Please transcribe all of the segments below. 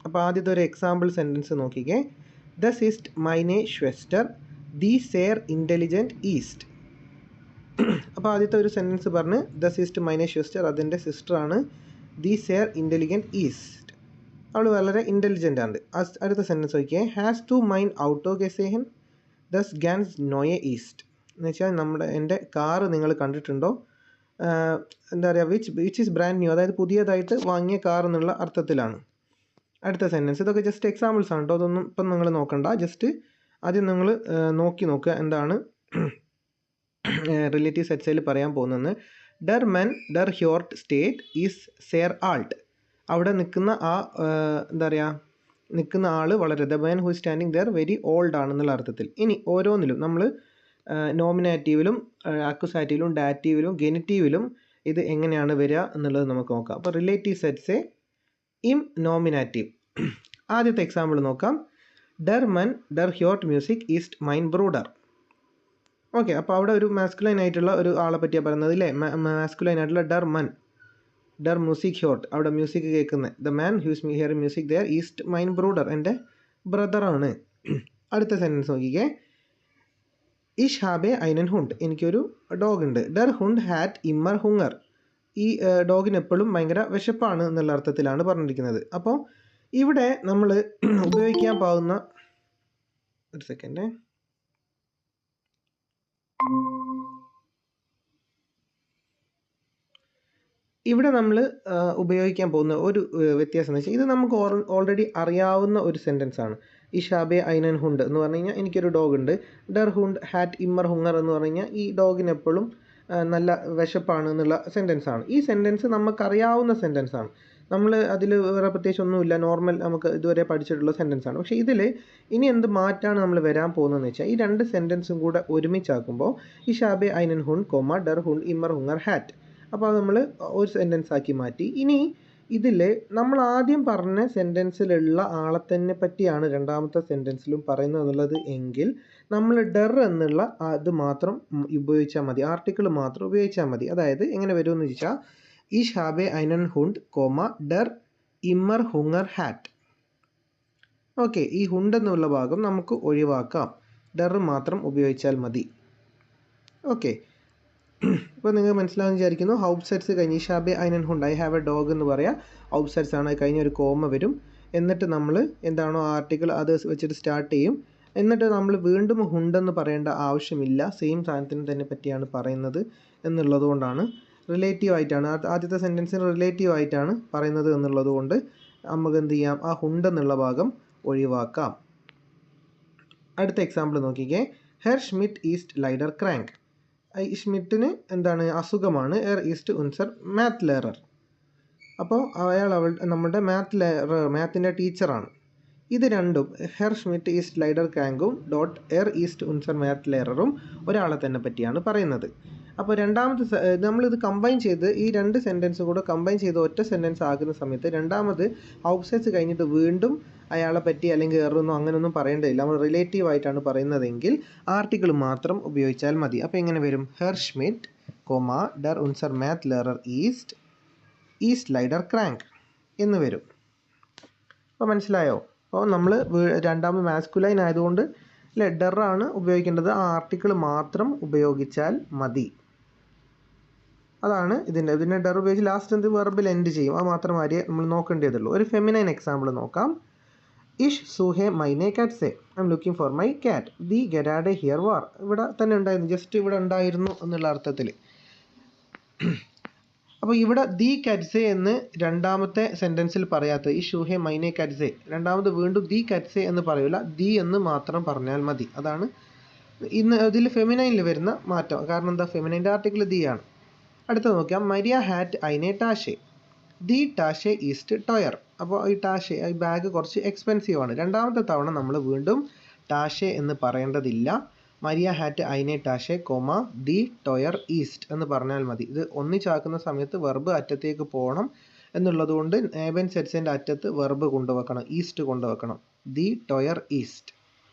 അപ്പോൾ ആദ്യത്തെ ഒരു എക്സാമ്പിൾ സെൻറ്റൻസ് നോക്കിക്കേ. ദസ് ഈസ്റ്റ് മൈനെ ഷ്വെസ്റ്റർ ദി സേർ ഇൻ്റലിജൻറ്റ് ഈസ്റ്റ്. അപ്പോൾ ആദ്യത്തെ ഒരു സെൻറ്റൻസ് പറഞ്ഞ് ദസ് ഈസ്റ്റ് മൈനെ ഷ്വെസ്റ്റർ അതിൻ്റെ സിസ്റ്ററാണ്. ദി സേർ ഇൻ്റലിജൻറ്റ് ഈസ്റ്റ്, അവൾ വളരെ ഇൻ്റലിജൻ്റ് ആണ്. അടുത്ത സെൻറ്റൻസ് നോക്കിയേ. ഹാസ് ടു മൈൻ ഔട്ടോ ഗെസേഹൻ ദസ് ഗാൻസ് നോയെ ഈസ്റ്റ്. എന്ന് വെച്ചാൽ എൻ്റെ കാറ് നിങ്ങൾ കണ്ടിട്ടുണ്ടോ, എന്താ പറയുക, വിച്ച് ഈസ് ബ്രാൻഡ് ന്യൂ, അതായത് പുതിയതായിട്ട് വാങ്ങിയ കാർ എന്നുള്ള അർത്ഥത്തിലാണ്. അടുത്ത സെൻറ്റൻസ്, ഇതൊക്കെ ജസ്റ്റ് എക്സാമ്പിൾസ് ആണ് കേട്ടോ, അതൊന്നും ഇപ്പം നിങ്ങൾ നോക്കണ്ട. ജസ്റ്റ് ആദ്യം നിങ്ങൾ നോക്കുക എന്താണ് റിലേറ്റീവ് സെറ്റ്സിൽ പറയാൻ പോകുന്നത്. ഡർ മെൻ ഡർ ഹ്യോർട്ട് സ്റ്റേറ്റ് ഈസ് സേർ ആൾട്ട്. അവിടെ നിൽക്കുന്ന എന്താ പറയുക, നിൽക്കുന്ന ആൾ വളരെ, the man who standing there very old ആണെന്നുള്ള അർത്ഥത്തിൽ. ഇനി ഓരോന്നിലും നമ്മൾ നോമിനേറ്റീവിലും അക്യുസാറ്റീവിലും ഡാറ്റീവിലും ഗെനിറ്റീവിലും ഇത് എങ്ങനെയാണ് വരിക എന്നുള്ളത് നമുക്ക് നോക്കാം. അപ്പോൾ റിലേറ്റീവ് സെറ്റ്സ് ഇം നോമിനേറ്റീവ്. ആദ്യത്തെ എക്സാമ്പിൾ നോക്കാം. ഡർ മൻ ഡർ ഹ്യോർട്ട് മ്യൂസിക് ഈസ്റ്റ് മൈൻ ബ്രൂഡർ. ഓക്കെ, അപ്പോൾ അവിടെ ഒരു മാസ്കുലൈൻ ആയിട്ടുള്ള ഒരു ആളെ പറ്റിയാണ് പറയുന്നത് അല്ലേ. മാസ്കുലൈൻ ആയിട്ടുള്ള ഡർ മൻ ഡർ മ്യൂസിക് ഹ്യോർട്ട്, അവിടെ മ്യൂസിക് കേൾക്കുന്നത്. ദ മാൻ ഹ്യൂസ് ഹിയർ മ്യൂസിക് ദർ ഈസ്റ്റ് മൈൻ ബ്രൂഡർ, എൻ്റെ ബ്രദറാണ്. അടുത്ത സെൻറ്റൻസ് നോക്കിക്കേ. ഇഷ് ഹാബെ ഐനൻ ഹുണ്ട്, എനിക്കൊരു ഡോഗ് ഉണ്ട്. ഡർ ഹുണ്ട് ഹാറ്റ് ഇമ്മർ ഹുങ്ങർ, ഈ ഡോഗിന് എപ്പോഴും ഭയങ്കര വിശപ്പാണ് എന്നുള്ള അർത്ഥത്തിലാണ് പറഞ്ഞിരിക്കുന്നത്. അപ്പോൾ ഇവിടെ നമ്മൾ ഉപയോഗിക്കാൻ പോകുന്ന, ഒരു സെക്കൻഡ്, ഇവിടെ നമ്മൾ ഉപയോഗിക്കാൻ പോകുന്ന ഒരു വ്യത്യാസം എന്ന് വെച്ചാൽ ഇത് നമുക്ക് ഓൾറെഡി അറിയാവുന്ന ഒരു സെൻറ്റൻസ് ആണ്. ഇഷാബെ ഐനൻ ഹുണ്ട് എന്ന് പറഞ്ഞു കഴിഞ്ഞാൽ എനിക്കൊരു ഡോഗ് ഉണ്ട്. ഡർ ഹുണ്ട് ഹാറ്റ് ഇമ്മർ ഹുങ്ങർ എന്ന് പറഞ്ഞു കഴിഞ്ഞാൽ ഈ ഡോഗിന് എപ്പോഴും നല്ല വിശപ്പാണ് എന്നുള്ള സെൻറ്റൻസ് ആണ്. ഈ സെൻറ്റൻസ് നമുക്കറിയാവുന്ന സെൻറ്റൻസ് ആണ്. നമ്മൾ അതിൽ വേറെ പ്രത്യേകിച്ച് ഒന്നുമില്ല, നോർമൽ നമുക്ക് ഇതുവരെ പഠിച്ചിട്ടുള്ള സെൻറ്റൻസ് ആണ്. പക്ഷേ ഇതിൽ ഇനി എന്ത് മാറ്റാണ് നമ്മൾ വരാൻ പോകുന്നതെന്ന് വെച്ചാൽ ഈ രണ്ട് സെൻറ്റൻസും കൂടെ ഒരുമിച്ചാക്കുമ്പോൾ ഇഷാബെ ഐനൻ ഹുണ്ട് കോമ ഡർ ഹുണ്ട് ഇമ്മർ ഹുങ്ങർ ഹാറ്റ്, അപ്പോൾ അത് നമ്മൾ ഒരു സെൻറ്റൻസ് ആക്കി മാറ്റി. ഇനി ഇതിൽ നമ്മൾ ആദ്യം പറഞ്ഞ സെൻറ്റൻസിലുള്ള ആളെ തന്നെ പറ്റിയാണ് രണ്ടാമത്തെ സെൻറ്റൻസിലും പറയുന്നത് എന്നുള്ളത് എങ്കിൽ നമ്മൾ ഡർ എന്നുള്ള അത് മാത്രം ഉപയോഗിച്ചാൽ മതി, ആർട്ടിക്കിൾ മാത്രം ഉപയോഗിച്ചാൽ മതി. അതായത് എങ്ങനെ വരുമെന്ന് ചോദിച്ചാൽ ഇഷ് ഹാബെ ഐനൻ ഹുണ്ട് കോമ ഡർ ഇമ്മർ ഹുങ്ങർ ഹാറ്റ്. ഓക്കെ, ഈ ഹുണ്ട് എന്നുള്ള ഭാഗം നമുക്ക് ഒഴിവാക്കാം, ഡർ മാത്രം ഉപയോഗിച്ചാൽ മതി. ഓക്കെ, ഇപ്പോൾ നിങ്ങൾ മനസ്സിലാവുന്ന വിചാരിക്കുന്നു. ഹൗബ് സെറ്റ്സ് കഴിഞ്ഞ് ഇഷാബെ ഐനൻ ഹുണ്ട് ഐ ഹാവ് എ ഡോഗ് എന്ന് പറയാം. ഹൗബ് സെറ്റ്സ് ആണ്, കഴിഞ്ഞ ഒരു കോമ വരും. എന്നിട്ട് നമ്മൾ എന്താണോ ആർട്ടിക്കിൾ അത് വെച്ചിട്ട് സ്റ്റാർട്ട് ചെയ്യും. എന്നിട്ട് നമ്മൾ വീണ്ടും ഹുണ്ടെന്ന് പറയേണ്ട ആവശ്യമില്ല, സെയിം സാധനത്തിന് തന്നെ പറ്റിയാണ് പറയുന്നത് എന്നുള്ളത് കൊണ്ടാണ്, റിലേറ്റീവ് ആയിട്ടാണ് ആദ്യത്തെ സെൻറ്റൻസിന് റിലേറ്റീവ് ആയിട്ടാണ് പറയുന്നത് എന്നുള്ളത് കൊണ്ട് നമുക്ക് എന്ത് ചെയ്യാം, ആ ഹുണ്ടെന്നുള്ള ഭാഗം ഒഴിവാക്കാം. അടുത്ത എക്സാമ്പിൾ നോക്കിക്കേ. ഹെർ ഷ്മിറ്റ് ഈസ്റ്റ് ലൈഡർ ക്രാങ്ക്. ഈ ഷ്മിറ്റിന് എന്താണ്, അസുഖമാണ്. എർ ഈസ്റ്റ് ഉൻസർ മാത്ത് ലെയറർ. അപ്പോൾ അയാൾ നമ്മുടെ മാത്തിൻ്റെ ടീച്ചറാണ്. ഇത് രണ്ടും ഹെർ ഷ്മിറ്റ് ഈസ്റ്റ് ലൈഡർ ക്രാങ്കും ഡോട്ട് എർ ഈസ്റ്റ് ഉൻസർ മാത്ത് ലെയററും ഒരാളെ തന്നെ പറ്റിയാണ് പറയുന്നത്. അപ്പോൾ രണ്ടാമത്തെ നമ്മളിത് കമ്പൈൻ ചെയ്ത് ഈ രണ്ട് സെൻറ്റൻസ് കൂടെ കമ്പൈൻ ചെയ്ത് ഒറ്റ സെൻറ്റൻസ് ആകുന്ന സമയത്ത് രണ്ടാമത് ഔട്ട്സൈഡ്സ് കഴിഞ്ഞിട്ട് വീണ്ടും അയാളെ പറ്റി അല്ലെങ്കിൽ എറൊന്നും അങ്ങനെയൊന്നും പറയേണ്ടതില്ല. നമ്മൾ റിലേറ്റീവ് ആയിട്ടാണ് പറയുന്നതെങ്കിൽ ആർട്ടിക്കിൾ മാത്രം ഉപയോഗിച്ചാൽ മതി. അപ്പോൾ എങ്ങനെ വരും? ഹെർ ഷ്മിറ്റ് കോമ ഡർ ഉൻസർ മാത്ത് ലെയറർ ഈസ്റ്റ് ലൈഡർ ക്രാങ്ക് എന്ന് വരും. അപ്പോൾ മനസ്സിലായോ? അപ്പോൾ നമ്മൾ രണ്ടാമത് മാസ്കുലൈൻ ആയതുകൊണ്ട് ഡറാണ് ഉപയോഗിക്കേണ്ടത്, ആ ആർട്ടിക്കിൾ മാത്രം ഉപയോഗിച്ചാൽ മതി. അതാണ് ഇതിൻ്റെ ഡർ ഉപയോഗിച്ച് ലാസ്റ്റ് എന്ത് വെർബിൽ എൻഡ് ചെയ്യും, അത് മാത്രമേ നമ്മൾ നോക്കേണ്ടതുള്ളൂ. ഒരു ഫെമിനൈൻ എക്സാമ്പിൾ നോക്കാം. ഇഷ് സുഹെ മൈനെ കാറ്റ്സെ I am looking for my cat ദി ഗെരാഡെ ഹിയർ വാർ. ഇവിടെ തന്നെ ഉണ്ടായിരുന്നു, ജസ്റ്റ് ഇവിടെ ഉണ്ടായിരുന്നു എന്നുള്ള അർത്ഥത്തിൽ. അപ്പോൾ ഇവിടെ ദി കാറ്റ്സെ എന്ന് രണ്ടാമത്തെ സെൻറ്റൻസിൽ പറയാത്തത് ഈ ഷൂഹെ മൈനെ കാറ്റ്സെ, രണ്ടാമത് വീണ്ടും ദി കാറ്റ്സെ എന്ന് പറയില്ല, ദി എന്ന് മാത്രം പറഞ്ഞാൽ മതി. അതാണ് ഇതിൽ ഫെമിനൈനിൽ വരുന്ന മാറ്റം. കാരണം എന്താ, ഫെമിനൈൻ്റെ ആർട്ടിക്കിൾ ദി ആണ്. അടുത്ത നോക്കാം. മരിയ ഹാറ്റ് ഐനെ ടാഷെ ദി ടാഷെ ഈസ്റ്റ് ടോയർ. അപ്പോൾ ഈ ടാഷെ, ഈ ബാഗ് കുറച്ച് എക്സ്പെൻസീവ് ആണ്. രണ്ടാമത്തെ തവണ നമ്മൾ വീണ്ടും ടാഷെ എന്ന് പറയേണ്ടതില്ല. മരിയ ഹാറ്റ് ഐനെ ടാഷെ കോമ ദി ടോയർ ഈസ്റ്റ് എന്ന് പറഞ്ഞാൽ മതി. ഇത് ഒന്നിച്ചാക്കുന്ന സമയത്ത് വെർബ് അറ്റത്തേക്ക് പോകണം എന്നുള്ളത് കൊണ്ട് നേബൻ സെറ്റ്സിൻ്റെ അറ്റത്ത് വെർബ് കൊണ്ടുവെക്കണം, ഈസ്റ്റ് കൊണ്ടുവെക്കണം. ദി ടോയർ ഈസ്റ്റ്,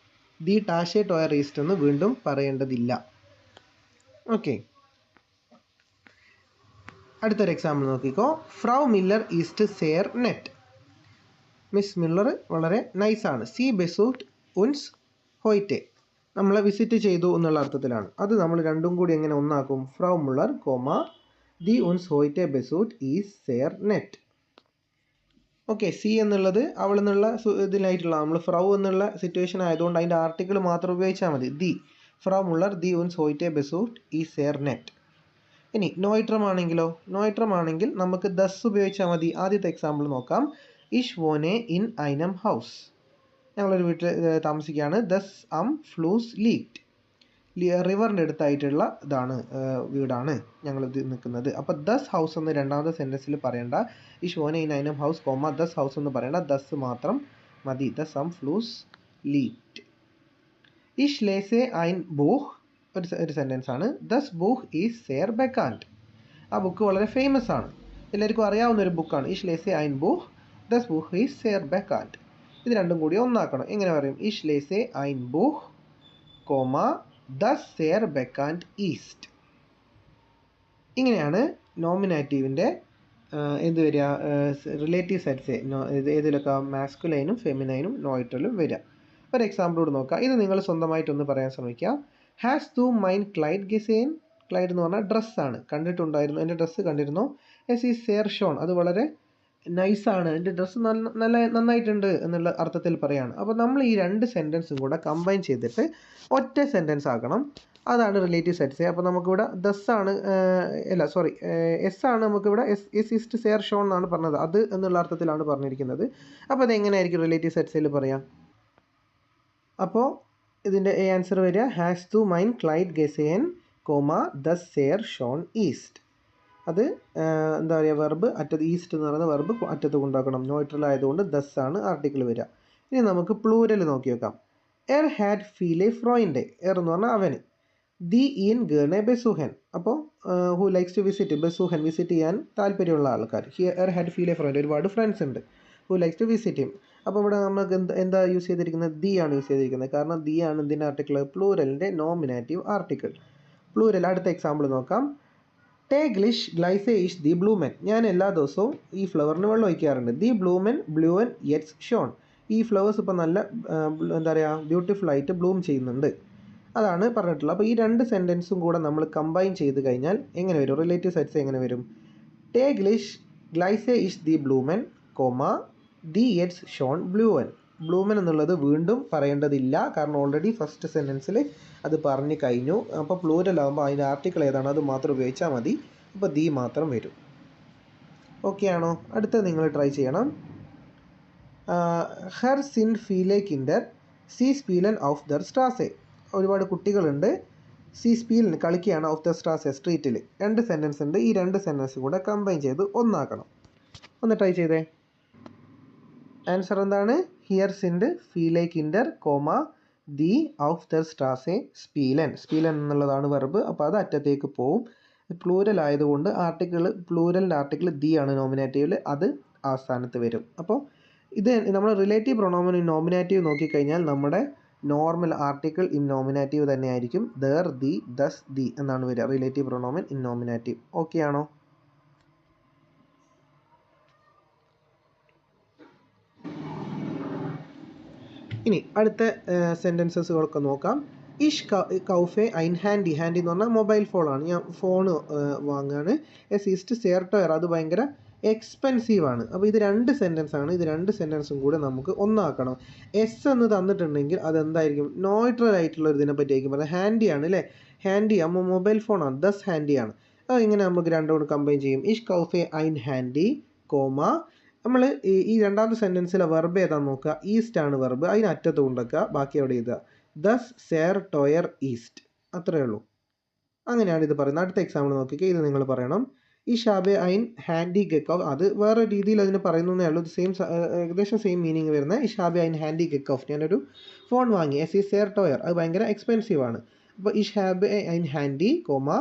ദി ടാഷെ ടോയർ ഈസ്റ്റ് എന്ന് വീണ്ടും പറയേണ്ടതില്ല. ഓക്കെ, അടുത്തൊരു എക്സാമ്പിൾ നോക്കിക്കോ. ഫ്രൗ മില്ലർ ഈസ്റ്റ് സേർ നെറ്റ്. മിസ് മില്ലർ വളരെ നൈസാണ്. സി ബെസൂട്ട് ഉൻസ് ഹോയ്റ്റെ നമ്മളെ വിസിറ്റ് ചെയ്തു എന്നുള്ള അർത്ഥത്തിലാണ്. അത് നമ്മൾ രണ്ടും കൂടി എങ്ങനെ ഒന്നാക്കും? ഫ്രൗ മുള്ളർ കോമ ദി ഉൻസ് ഹോയ്റ്റെ ബെസൂട്ട് ഈസ് സെയർ നെറ്റ്. ഓക്കെ, സി എന്നുള്ളത് അവൾ എന്നുള്ള ഇതിലായിട്ടുള്ള നമ്മൾ ഫ്രൗ എന്നുള്ള സിറ്റുവേഷൻ ആയതുകൊണ്ട് അതിൻ്റെ ആർട്ടിക്കിൾ മാത്രം ഉപയോഗിച്ചാൽ മതി. ദി ഫ്രൗ മുള്ളർ ദി ഉൻസ് ഹോയ്റ്റെ ബെസൂട്ട് ഈസ് സെയർ നെറ്റ്. ഇനി നോയിട്രം ആണെങ്കിലോ? നോയിട്രം ആണെങ്കിൽ നമുക്ക് ദസ് ഉപയോഗിച്ചാൽ മതി. ആദ്യത്തെ എക്സാമ്പിൾ നോക്കാം. ഇഷ് വോനെ ഇൻ ഐനം ഹൗസ്. ഞങ്ങളൊരു വീട്ടിൽ താമസിക്കുകയാണ്. ദസ് ഫ്ലൂസ് ലീക്ഡ്. റിവറിൻ്റെ അടുത്തായിട്ടുള്ള വീടാണ് ഞങ്ങൾ നിൽക്കുന്നത്. അപ്പോൾ ദസ് ഹൗസ് എന്ന് രണ്ടാമത്തെ സെൻറ്റൻസിൽ പറയേണ്ട. ഇഷ് വോനെ ഇൻ ഐനം ഹൗസ് കോമ ദസ് ഹൗസ് എന്ന് പറയേണ്ട. ദസ് മാത്രം മതി. ദസ് ഫ്ലൂസ് ലീക്ഡ്. ഇഷ് ലേസെ ഐൻ ബൂഹ് ഒരു സെൻറ്റൻസ് ആണ്. ദസ് ബൂഹ് ഈസ് സെയർ ബെക്കാൻഡ്. ആ ബുക്ക് വളരെ ഫേമസ് ആണ്, എല്ലാവർക്കും അറിയാവുന്ന ഒരു ബുക്കാണ്. ഇഷ് ലേസെ ഐൻ ബൂഹ് ദസ് ബൂഹ് ഈസ് സെയർ ബെക്കാൻഡ്. ഇത് രണ്ടും കൂടി ഒന്നാക്കണം. എങ്ങനെ പറയും? ഇഷ് ലേസെ ഐൻ ബൂഹ് കോമ ദസ് സെയർ ബെക്കാൻഡ് ഈസ്റ്റ്. ഇങ്ങനെയാണ് നോമിനാറ്റീവിൻ്റെ എന്ത് വരിക? റിലേറ്റീവ് സെറ്റ്സ് ഏതിലൊക്കെ മാസ്കുലൈനും ഫെമിനൈനും നോയിട്രലും വരിക. ഒരു എക്സാമ്പിൾ കൂടെ നോക്കാം. ഇത് നിങ്ങൾ സ്വന്തമായിട്ടൊന്ന് പറയാൻ ശ്രമിക്കുക. ഹാസ് ടു മൈൻ ക്ലൈഡ് ഗെസെയിൻ. ക്ലൈഡ് എന്ന് പറഞ്ഞാൽ ഡ്രസ്സാണ്. കണ്ടിട്ടുണ്ടായിരുന്നു, എൻ്റെ ഡ്രസ്സ് കണ്ടിരുന്നു. എസ് ഈസ് സെയർ ഷോൺ. അത് വളരെ നൈസാണ്, എൻ്റെ ഡ്രസ്സ് നന്നായിട്ടുണ്ട് എന്നുള്ള അർത്ഥത്തിൽ പറയാണ്. അപ്പോൾ നമ്മൾ ഈ രണ്ട് സെൻറ്റൻസും കൂടെ കമ്പൈൻ ചെയ്തിട്ട് ഒറ്റ സെൻറ്റൻസ് ആക്കണം. അതാണ് റിലേറ്റീവ് സെറ്റ്സ്. അപ്പോൾ നമുക്കിവിടെ എസ് ആണ് നമുക്കിവിടെ എസ് ഈസ്റ്റ് സെയർ ഷോൺ എന്നാണ് പറഞ്ഞത്. അത് എന്നുള്ള അർത്ഥത്തിലാണ് പറഞ്ഞിരിക്കുന്നത്. അപ്പോൾ അതെങ്ങനെയായിരിക്കും റിലേറ്റീവ് സെറ്റ്സിൽ പറയാം? അപ്പോൾ ഇതിൻ്റെ ആൻസർ വരിക ഹാസ് ടു മൈൻ ക്ലൈഡ് ഗെസെയിൻ കോമ ദസ് സെയർ ഷോൺ ഈസ്റ്റ്. അത് എന്താ പറയുക? വെർബ് ഈസ്റ്റ് എന്ന് പറയുന്ന വെർബ് അറ്റത്ത് കൊണ്ടാക്കണം. നോയിട്രൽ ആയതുകൊണ്ട് ദസ് ആണ് ആർട്ടിക്കിൾ വരിക. ഇനി നമുക്ക് പ്ലൂരൽ നോക്കി വെക്കാം. എർ ഹാഡ് ഫീലെ ഫ്രോയിൻ്റെ. എർ എന്ന് പറഞ്ഞാൽ അവന്. ദി ഈൻ ഗേണെ ബെസുഹൻ. അപ്പോൾ ഹു ലൈക്സ് ടു വിസിറ്റ്? ബെസുഹൻ, വിസിറ്റ് ചെയ്യാൻ താല്പര്യമുള്ള ആൾക്കാർ. എർ ഹാഡ് ഫീലെ ഫ്രോയിൻ്റെ ഒരുപാട് ഫ്രണ്ട്സ് ഉണ്ട്. Who likes to visit him. അപ്പോൾ ഇവിടെ നമുക്ക് എന്താ യൂസ് ചെയ്തിരിക്കുന്നത്? ദി ആണ് യൂസ് ചെയ്തിരിക്കുന്നത്. കാരണം ദി ആണ് ഇതിൻ്റെ ആർട്ടിക്കിൾ, പ്ലൂരലിൻ്റെ നോമിനാറ്റീവ് ആർട്ടിക്കിൾ. പ്ലൂരൽ. അടുത്ത എക്സാമ്പിൾ നോക്കാം. ടേഗ്ലിഷ് ഗ്ലൈസെ ഈഷ് ദി ബ്ലൂമൻ. ഞാൻ എല്ലാ ദിവസവും ഈ ഫ്ലവറിന് വെള്ളം ഒഴിക്കാറുണ്ട്. ദി ബ്ലൂമൻ ബ്ലൂവൻ യെറ്റ്സ് ഷോൺ. ഈ ഫ്ലവേഴ്സ് ഇപ്പോൾ നല്ല എന്താ പറയുക ബ്യൂട്ടിഫുൾ ആയിട്ട് ബ്ലൂം ചെയ്യുന്നുണ്ട്. അതാണ് പറഞ്ഞിട്ടുള്ളത്. അപ്പോൾ ഈ രണ്ട് സെൻറ്റൻസും കൂടെ നമ്മൾ കമ്പൈൻ ചെയ്ത് കഴിഞ്ഞാൽ എങ്ങനെ വരും? റിലേറ്റീവ് സെറ്റ്സ് എങ്ങനെ വരും? ടേഗ്ലിഷ് ഗ്ലൈസെ ഈഷ് ദി ബ്ലൂമൻ കോമ ദി യെറ്റ്സ് ഷോൺ ബ്ലൂവൻ. ബ്ലൂമൻ എന്നുള്ളത് വീണ്ടും പറയേണ്ടതില്ല, കാരണം ഓൾറെഡി ഫസ്റ്റ് സെൻറ്റൻസിൽ അത് പറഞ്ഞു കഴിഞ്ഞു. അപ്പോൾ പ്ലൂരൽ ആകുമ്പോൾ അതിൻ്റെ ആർട്ടിക്കിൾ ഏതാണോ അത് മാത്രം ഉപയോഗിച്ചാൽ മതി. അപ്പോൾ ദി മാത്രം വരും. ഓക്കെ ആണോ? അടുത്തത് നിങ്ങൾ ട്രൈ ചെയ്യണം. ഹെർ സിൻ ഫീലെ കിൻഡർ സി സ്പീലൻ ഓഫ് ദർ സ്ട്രാസെ. ഒരുപാട് കുട്ടികളുണ്ട്. സി സ്പീലൻ കളിക്കുകയാണ് ഓഫ് ദർ സ്ട്രാസെ സ്ട്രീറ്റിൽ. രണ്ട് സെൻറ്റൻസ് ഉണ്ട്. ഈ രണ്ട് സെൻറ്റൻസ് കൂടെ കമ്പൈൻ ചെയ്ത് ഒന്നാക്കണം. ഒന്ന് ട്രൈ ചെയ്തേ. ആൻസർ എന്താണ്? ഹിയർ സിൻഡ് ഫീലെ കിൻഡർ കോമ ദി ഓഫ് ദർ സ്ട്രാസെ സ്പീലൻ. സ്പീലൻ എന്നുള്ളതാണ് വെർബ്. അപ്പോൾ അത് അറ്റത്തേക്ക് പോവും. പ്ലൂരൽ ആയതുകൊണ്ട് പ്ലൂരലിൻ്റെ ആർട്ടിക്കിൾ ദി ആണ് നോമിനേറ്റീവിൽ, അത് ആ സ്ഥാനത്ത് വരും. അപ്പോൾ ഇത് നമ്മൾ റിലേറ്റീവ് പ്രൊണോമിൻ ഇൻ നോമിനേറ്റീവ് നോക്കിക്കഴിഞ്ഞാൽ നമ്മുടെ നോർമൽ ആർട്ടിക്കിൾ ഇൻ നോമിനേറ്റീവ് തന്നെയായിരിക്കും. ദർ, ദി, ദസ്, ദി എന്നാണ് വരിക റിലേറ്റീവ് പ്രൊണോമിൻ ഇൻ നോമിനേറ്റീവ്. ഓക്കെ ആണോ? ഇനി അടുത്ത സെൻറ്റൻസസുകളൊക്കെ നോക്കാം. ഇഷ് കൗഫെ ഐൻ ഹാൻഡി. ഹാൻഡി എന്ന് പറഞ്ഞാൽ മൊബൈൽ ഫോണാണ്. ഞാൻ ഫോൺ വാങ്ങുകയാണ്. എസ് ഈസ്റ്റ് സെയർ ടോയർ. അത് ഭയങ്കര എക്സ്പെൻസീവാണ്. അപ്പോൾ ഇത് രണ്ട് സെൻറ്റൻസ് ആണ്. ഇത് രണ്ട് സെൻറ്റൻസും കൂടെ നമുക്ക് ഒന്നാക്കണം. എസ് എന്ന് തന്നിട്ടുണ്ടെങ്കിൽ അതെന്തായിരിക്കും? നോയിട്രൽ ആയിട്ടുള്ള ഒരു ഇതിനെ പറ്റിയായിരിക്കും പറയുന്നത്. ഹാൻഡിയാണ് അല്ലേ? ഹാൻഡി ആകുമ്പോൾ മൊബൈൽ ഫോണാണ്, ദസ് ഹാൻഡിയാണ്. അത് ഇങ്ങനെ നമുക്ക് രണ്ടും കൂടെ കമ്പൈൻ ചെയ്യും. ഇഷ് കൗഫെ ഐൻ ഹാൻഡി കോമ നമ്മൾ ഈ രണ്ടാമത്തെ സെൻറ്റൻസിലെ വെർബ് ഏതാണെന്ന് നോക്കുക. ഈസ്റ്റ് ആണ് വെർബ്. അതിന് അറ്റത്ത് കൊണ്ടുവയ്ക്കുക, ബാക്കി അവിടെ എഴുതുക. ദസ് സെയർ ടോയർ ഈസ്റ്റ്. അത്രയേ ഉള്ളൂ. അങ്ങനെയാണ് ഇത് പറയുന്നത്. അടുത്ത എക്സാമ്പിൾ നോക്കിക്കുക. ഇത് നിങ്ങൾ പറയണം. ഈ ഷാബെ ഐൻ ഹാൻഡി ഗെക്കോഫ്. അത് വേറെ രീതിയിൽ അതിന് പറയുന്നതേ ഉള്ളൂ. ഇത് ഏകദേശം സെയിം മീനിങ് വരുന്ന ഈ ഷാബെ ഐൻ ഹാൻഡി ഗെക്കോഫ്. ഞാനൊരു ഫോൺ വാങ്ങി. എസ് ഈ സെയർ ടോയർ. അത് ഭയങ്കര എക്സ്പെൻസീവ് ആണ്. അപ്പോൾ ഈ ഷാബെ ഐൻ ഹാൻഡി കോമ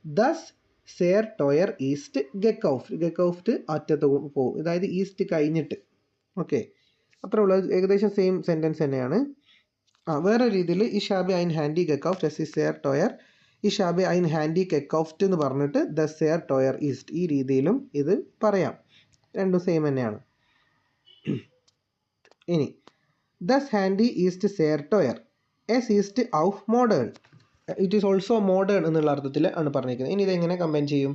ദസ് സെയർ ടോയർ ഈസ്റ്റ് ഗെക്കൗഫ്. ഗെക്കൗഫ്റ്റ് അറ്റത്ത് പോകും, അതായത് ഈസ്റ്റ് കഴിഞ്ഞിട്ട്. ഓക്കെ, അത്രേ ഉള്ളൂ. ഏകദേശം സെയിം സെൻറ്റൻസ് തന്നെയാണ്. വേറെ രീതിയിൽ ഈ ഷാബെ ഐൻ ഹാൻഡി ഗെക്കൗഫ്റ്റ് എസ് ഈ സെയർ ടോയർ. ഈ ഷാബെ ഐൻ ഹാൻഡി ഗെക്കൗഫ്റ്റ് എന്ന് പറഞ്ഞിട്ട് ദ സെയർ ടോയർ ഈസ്റ്റ്. ഈ രീതിയിലും ഇത് പറയാം. രണ്ടും സെയിം തന്നെയാണ്. ഇനി ദസ് ഹാൻഡി ഈസ്റ്റ് സെയർ ടോയർ എസ് ഈസ്റ്റ് ഔഫ് മോഡേൺ, ഇറ്റ് ഈസ് ഓൾസോ മോഡേൺ എന്നുള്ള അർത്ഥത്തിൽ ആണ് പറഞ്ഞിരിക്കുന്നത്. ഇനി ഇതെങ്ങനെ കമ്പൈൻ ചെയ്യും?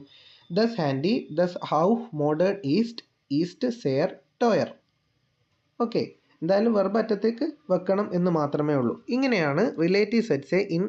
ദസ് ഹാൻഡി ദസ് ഔഫ് മോഡേൺ ഈസ്റ്റ് ഈസ്റ്റ് സെയർ ടോയർ. ഓക്കെ, എന്തായാലും വെർബ് അറ്റത്തേക്ക് വെക്കണം എന്ന് മാത്രമേ ഉള്ളൂ. ഇങ്ങനെയാണ് റിലേറ്റീവ് സെറ്റ്സെ ഇൻ